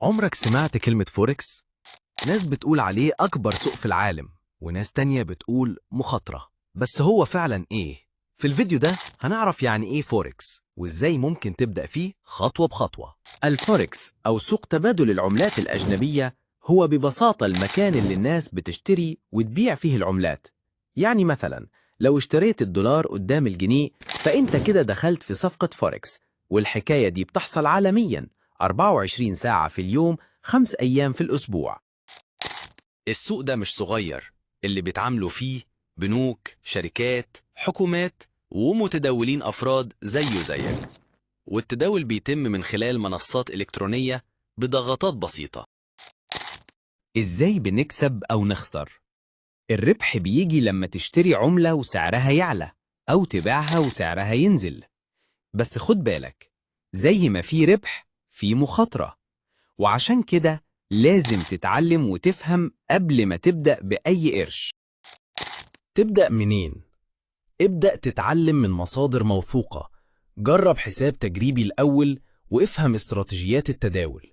عمرك سمعت كلمة فوركس؟ ناس بتقول عليه أكبر سوق في العالم، وناس تانية بتقول مخاطرة. بس هو فعلا إيه؟ في الفيديو ده هنعرف يعني إيه فوركس، وإزاي ممكن تبدأ فيه خطوة بخطوة. الفوركس أو سوق تبادل العملات الأجنبية هو ببساطة المكان اللي الناس بتشتري وتبيع فيه العملات. يعني مثلا لو اشتريت الدولار قدام الجنيه فأنت كده دخلت في صفقة فوركس، والحكاية دي بتحصل عالمياً 24 ساعة في اليوم، 5 أيام في الأسبوع. السوق ده مش صغير، اللي بيتعاملوا فيه بنوك، شركات، حكومات، ومتداولين أفراد زيه زيك. والتداول بيتم من خلال منصات إلكترونية بضغطات بسيطة. إزاي بنكسب أو نخسر؟ الربح بيجي لما تشتري عملة وسعرها يعلى، أو تبيعها وسعرها ينزل. بس خد بالك، زي ما في ربح في مخاطرة، وعشان كده لازم تتعلم وتفهم قبل ما تبدأ بأي قرش. تبدأ منين؟ ابدأ تتعلم من مصادر موثوقة، جرب حساب تجريبي الأول، وافهم استراتيجيات التداول.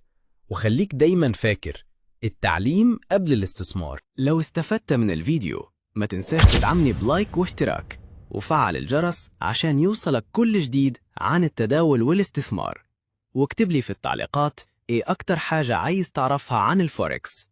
وخليك دايما فاكر، التعليم قبل الاستثمار. لو استفدت من الفيديو ما تنساش تدعمني بلايك واشتراك، وفعل الجرس عشان يوصلك كل جديد عن التداول والاستثمار. واكتب لي في التعليقات ايه أكتر حاجة عايز تعرفها عن الفوركس.